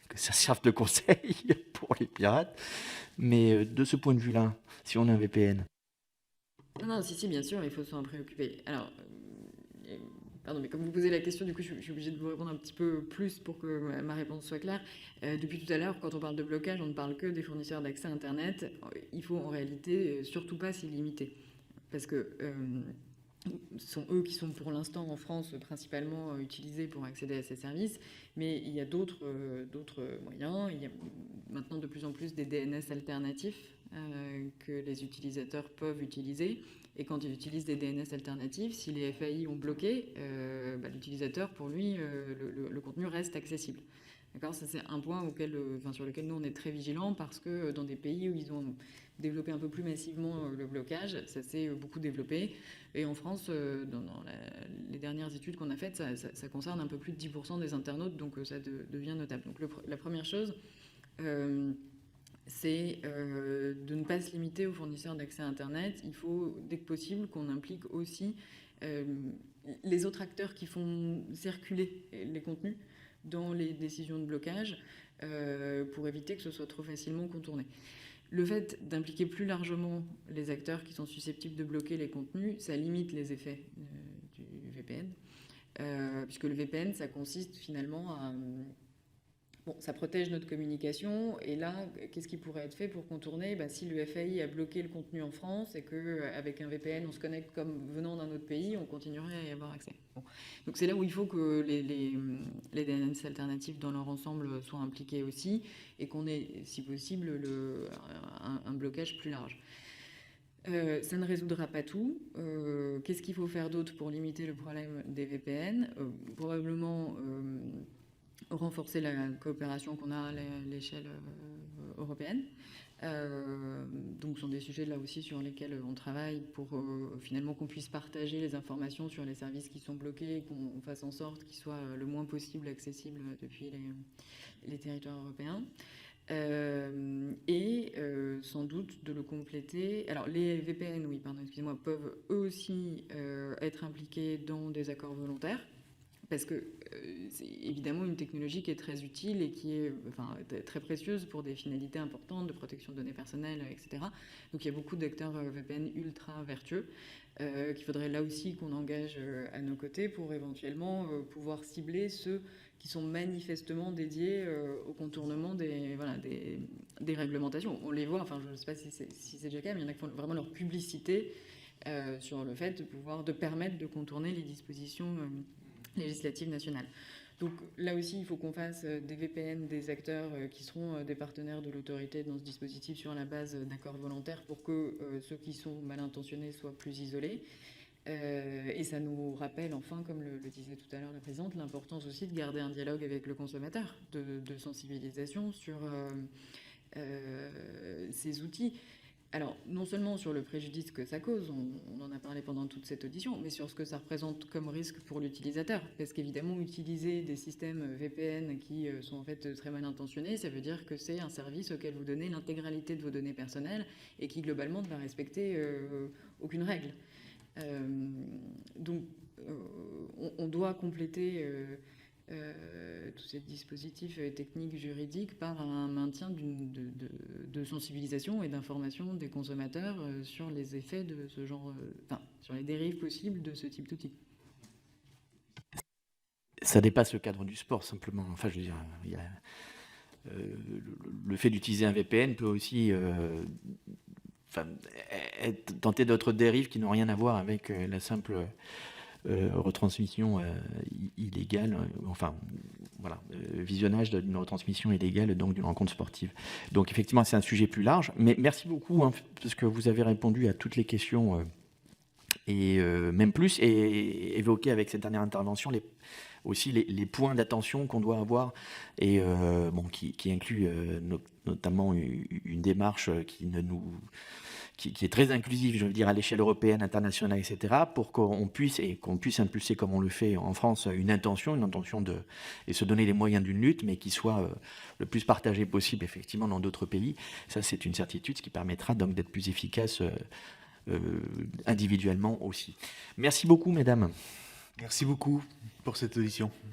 que ça serve de conseil pour les pirates, mais de ce point de vue-là, si on a un VPN. Non, si, bien sûr, il faut s'en préoccuper. Alors, pardon, mais comme vous posez la question, du coup, je suis obligée de vous répondre un petit peu plus pour que ma réponse soit claire. Depuis tout à l'heure, quand on parle de blocage, on ne parle que des fournisseurs d'accès Internet. Il faut en réalité surtout pas s'y limiter, parce que ce sont eux qui sont pour l'instant en France principalement utilisés pour accéder à ces services, mais il y a d'autres moyens. Il y a maintenant de plus en plus des DNS alternatifs que les utilisateurs peuvent utiliser. Et quand ils utilisent des DNS alternatifs, si les FAI ont bloqué, l'utilisateur, pour lui, le contenu reste accessible. D'accord, ça, c'est un point sur lequel nous, on est très vigilants, parce que dans des pays où ils ont développé un peu plus massivement le blocage, ça s'est beaucoup développé. Et en France, dans les dernières études qu'on a faites, ça concerne un peu plus de 10% des internautes, donc ça devient notable. Donc la première chose, c'est de ne pas se limiter aux fournisseurs d'accès à Internet. Il faut, dès que possible, qu'on implique aussi les autres acteurs qui font circuler les contenus dans les décisions de blocage pour éviter que ce soit trop facilement contourné. Le fait d'impliquer plus largement les acteurs qui sont susceptibles de bloquer les contenus, ça limite les effets du VPN, puisque le VPN, ça consiste finalement à... Bon, ça protège notre communication, et là, qu'est-ce qui pourrait être fait pour contourner ? Si le FAI a bloqué le contenu en France et qu'avec un VPN, on se connecte comme venant d'un autre pays, on continuerait à y avoir accès. Bon. Donc c'est là où il faut que les DNS alternatifs dans leur ensemble soient impliqués aussi, et qu'on ait, si possible, un blocage plus large. Ça ne résoudra pas tout. Qu'est-ce qu'il faut faire d'autre pour limiter le problème des VPN ? Probablement... renforcer la coopération qu'on a à l'échelle européenne. Donc, ce sont des sujets là aussi sur lesquels on travaille pour finalement qu'on puisse partager les informations sur les services qui sont bloqués, qu'on fasse en sorte qu'ils soient le moins possible accessibles depuis les territoires européens. Sans doute de le compléter. Alors, les VPN, peuvent eux aussi être impliqués dans des accords volontaires. Parce que c'est évidemment une technologie qui est très utile et qui est très précieuse pour des finalités importantes de protection de données personnelles, etc. Donc il y a beaucoup d'acteurs VPN ultra vertueux qu'il faudrait là aussi qu'on engage à nos côtés pour éventuellement pouvoir cibler ceux qui sont manifestement dédiés au contournement des réglementations. On les voit, je ne sais pas si c'est déjà le cas, mais il y en a qui font vraiment leur publicité sur le fait de permettre de contourner les dispositions législative nationale. Donc là aussi, il faut qu'on fasse des VPN des acteurs qui seront des partenaires de l'autorité dans ce dispositif sur la base d'accords volontaires pour que ceux qui sont mal intentionnés soient plus isolés. Et ça nous rappelle enfin, comme le disait tout à l'heure la présidente, l'importance aussi de garder un dialogue avec le consommateur, de sensibilisation sur ces outils. Alors, non seulement sur le préjudice que ça cause, on en a parlé pendant toute cette audition, mais sur ce que ça représente comme risque pour l'utilisateur. Parce qu'évidemment, utiliser des systèmes VPN qui sont en fait très mal intentionnés, ça veut dire que c'est un service auquel vous donnez l'intégralité de vos données personnelles et qui, globalement, ne va respecter aucune règle. Donc, on doit compléter... tous ces dispositifs techniques, juridiques, par un maintien de sensibilisation et d'information des consommateurs sur les effets de ce genre, sur les dérives possibles de ce type d'outils. Ça dépasse le cadre du sport, simplement. Enfin, je veux dire, le fait d'utiliser un VPN peut aussi tenter d'autres dérives qui n'ont rien à voir avec la simple... retransmission illégale, visionnage d'une retransmission illégale, donc d'une rencontre sportive. Donc effectivement, c'est un sujet plus large, mais merci beaucoup, parce que vous avez répondu à toutes les questions, et même plus, et évoqué avec cette dernière intervention aussi les points d'attention qu'on doit avoir, et qui inclut notamment une démarche qui est très inclusive, je veux dire, à l'échelle européenne, internationale, etc., pour qu'on puisse impulser, comme on le fait en France, une intention et se donner les moyens d'une lutte, mais qui soit le plus partagée possible, effectivement, dans d'autres pays. Ça, c'est une certitude, ce qui permettra donc d'être plus efficace individuellement aussi. Merci beaucoup, mesdames. Merci beaucoup pour cette audition.